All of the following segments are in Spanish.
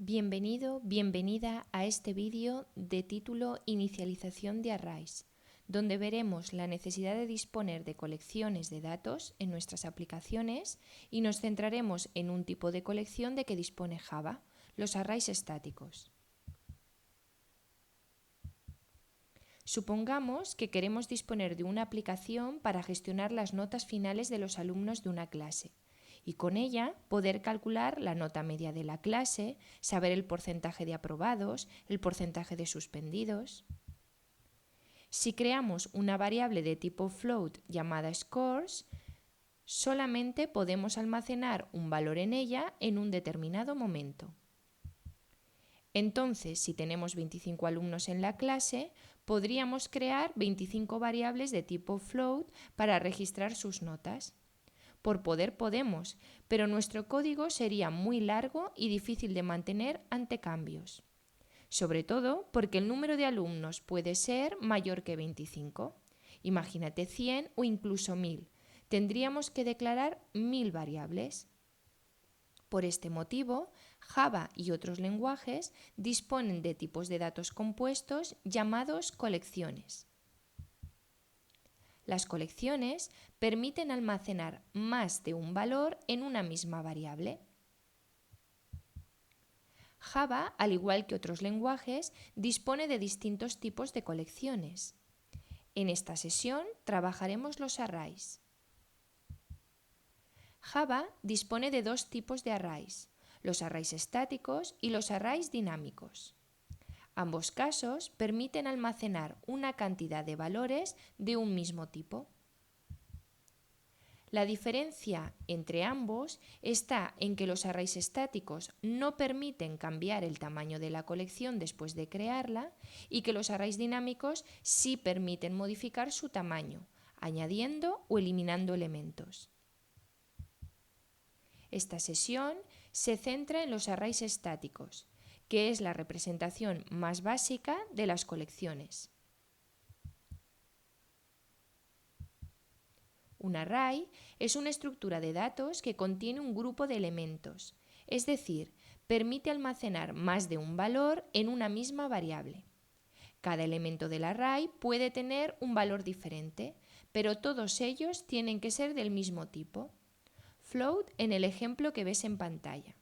Bienvenido, bienvenida a este vídeo de título Inicialización de Arrays, donde veremos la necesidad de disponer de colecciones de datos en nuestras aplicaciones y nos centraremos en un tipo de colección de que dispone Java, los arrays estáticos. Supongamos que queremos disponer de una aplicación para gestionar las notas finales de los alumnos de una clase y con ella poder calcular la nota media de la clase, saber el porcentaje de aprobados, el porcentaje de suspendidos. Si creamos una variable de tipo float llamada scores, solamente podemos almacenar un valor en ella en un determinado momento. Entonces, si tenemos 25 alumnos en la clase, podríamos crear 25 variables de tipo float para registrar sus notas. Por poder podemos, pero nuestro código sería muy largo y difícil de mantener ante cambios. Sobre todo porque el número de alumnos puede ser mayor que 25. Imagínate 100 o incluso 1000. Tendríamos que declarar 1000 variables. Por este motivo, Java y otros lenguajes disponen de tipos de datos compuestos llamados colecciones. Las colecciones permiten almacenar más de un valor en una misma variable. Java, al igual que otros lenguajes, dispone de distintos tipos de colecciones. En esta sesión trabajaremos los arrays. Java dispone de dos tipos de arrays, los arrays estáticos y los arrays dinámicos. Ambos casos permiten almacenar una cantidad de valores de un mismo tipo. La diferencia entre ambos está en que los arrays estáticos no permiten cambiar el tamaño de la colección después de crearla y que los arrays dinámicos sí permiten modificar su tamaño, añadiendo o eliminando elementos. Esta sesión se centra en los arrays estáticos, que es la representación más básica de las colecciones. Un array es una estructura de datos que contiene un grupo de elementos, es decir, permite almacenar más de un valor en una misma variable. Cada elemento del array puede tener un valor diferente, pero todos ellos tienen que ser del mismo tipo. Float en el ejemplo que ves en pantalla.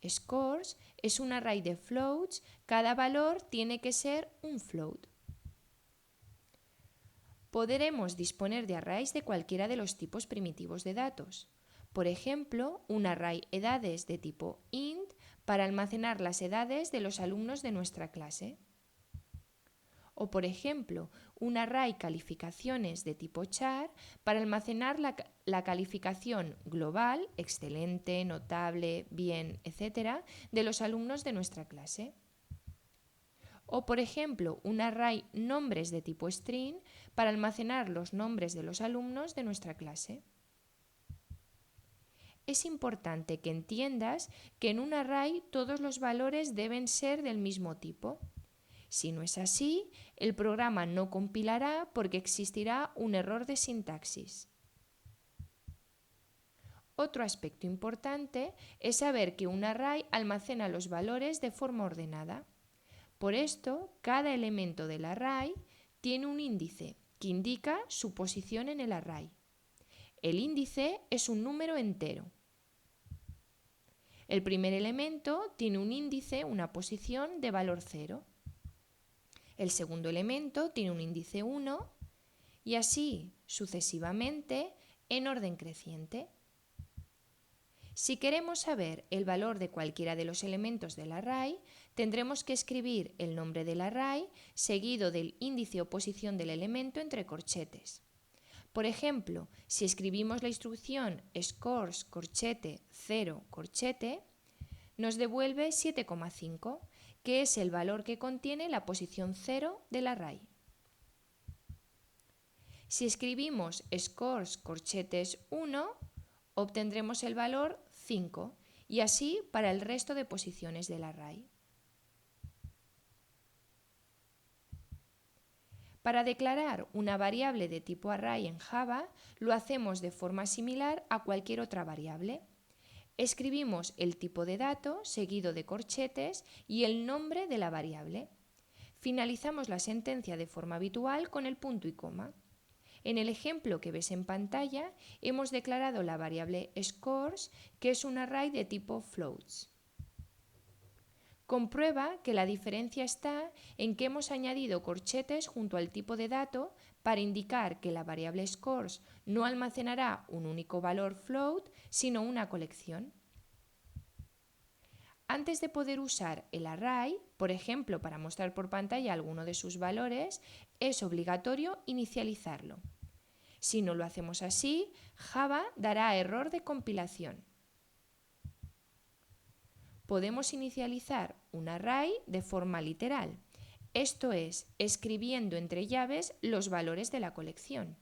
Scores es un array de floats, cada valor tiene que ser un float. Podremos disponer de arrays de cualquiera de los tipos primitivos de datos. Por ejemplo, un array edades de tipo int para almacenar las edades de los alumnos de nuestra clase. O por ejemplo, un array calificaciones de tipo char para almacenar la calificación global, excelente, notable, bien, etc., de los alumnos de nuestra clase. O por ejemplo, un array nombres de tipo string para almacenar los nombres de los alumnos de nuestra clase. Es importante que entiendas que en un array todos los valores deben ser del mismo tipo. Si no es así, el programa no compilará porque existirá un error de sintaxis. Otro aspecto importante es saber que un array almacena los valores de forma ordenada. Por esto, cada elemento del array tiene un índice que indica su posición en el array. El índice es un número entero. El primer elemento tiene un índice, una posición de valor 0. El segundo elemento tiene un índice 1 y así sucesivamente en orden creciente. Si queremos saber el valor de cualquiera de los elementos del array, tendremos que escribir el nombre del array seguido del índice o posición del elemento entre corchetes. Por ejemplo, si escribimos la instrucción scores corchete 0 corchete, nos devuelve 7,5, que es el valor que contiene la posición 0 del array. Si escribimos scores corchetes 1, obtendremos el valor 5 y así para el resto de posiciones del array. Para declarar una variable de tipo array en Java, lo hacemos de forma similar a cualquier otra variable. Escribimos el tipo de dato seguido de corchetes y el nombre de la variable. Finalizamos la sentencia de forma habitual con el punto y coma. En el ejemplo que ves en pantalla, hemos declarado la variable scores, que es un array de tipo floats. Comprueba que la diferencia está en que hemos añadido corchetes junto al tipo de dato para indicar que la variable scores no almacenará un único valor float, sino una colección. Antes de poder usar el array, por ejemplo, para mostrar por pantalla alguno de sus valores, es obligatorio inicializarlo. Si no lo hacemos así, Java dará error de compilación. Podemos inicializar un array de forma literal, esto es, escribiendo entre llaves los valores de la colección.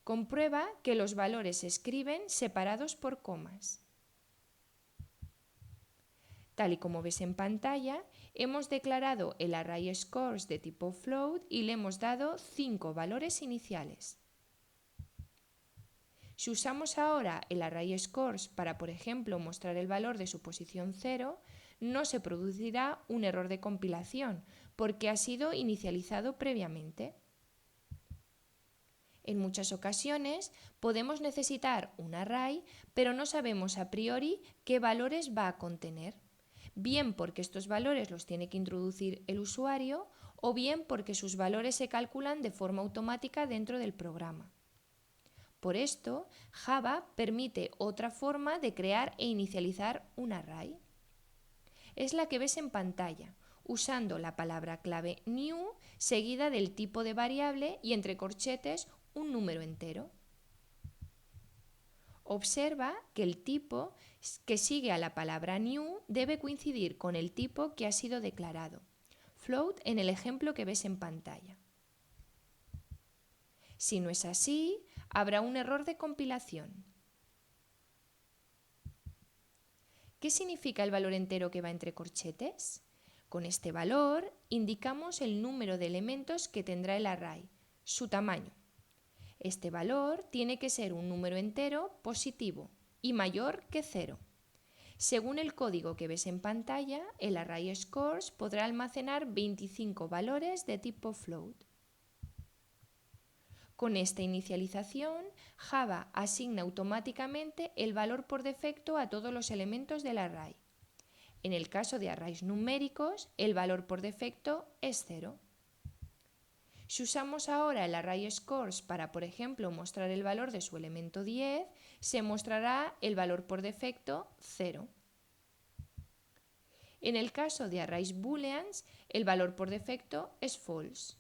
Comprueba que los valores se escriben separados por comas. Tal y como ves en pantalla, hemos declarado el array scores de tipo float y le hemos dado 5 valores iniciales. Si usamos ahora el array scores para, por ejemplo, mostrar el valor de su posición 0, no se producirá un error de compilación porque ha sido inicializado previamente. En muchas ocasiones podemos necesitar un array, pero no sabemos a priori qué valores va a contener, bien porque estos valores los tiene que introducir el usuario o bien porque sus valores se calculan de forma automática dentro del programa. Por esto, Java permite otra forma de crear e inicializar un array. Es la que ves en pantalla, usando la palabra clave new seguida del tipo de variable y entre corchetes un número entero. Observa que el tipo que sigue a la palabra new debe coincidir con el tipo que ha sido declarado, float en el ejemplo que ves en pantalla. Si no es así, habrá un error de compilación. ¿Qué significa el valor entero que va entre corchetes? Con este valor indicamos el número de elementos que tendrá el array, su tamaño. Este valor tiene que ser un número entero positivo y mayor que 0. Según el código que ves en pantalla, el array scores podrá almacenar 25 valores de tipo float. Con esta inicialización, Java asigna automáticamente el valor por defecto a todos los elementos del array. En el caso de arrays numéricos, el valor por defecto es 0. Si usamos ahora el array scores para, por ejemplo, mostrar el valor de su elemento 10, se mostrará el valor por defecto 0. En el caso de arrays booleans, el valor por defecto es false.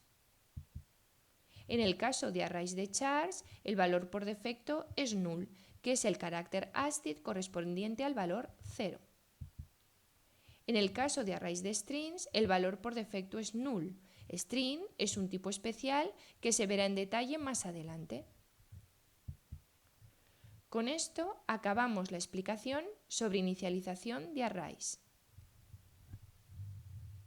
En el caso de arrays de chars, el valor por defecto es null, que es el carácter ASCII correspondiente al valor 0. En el caso de arrays de strings, el valor por defecto es null. String es un tipo especial que se verá en detalle más adelante. Con esto acabamos la explicación sobre inicialización de arrays.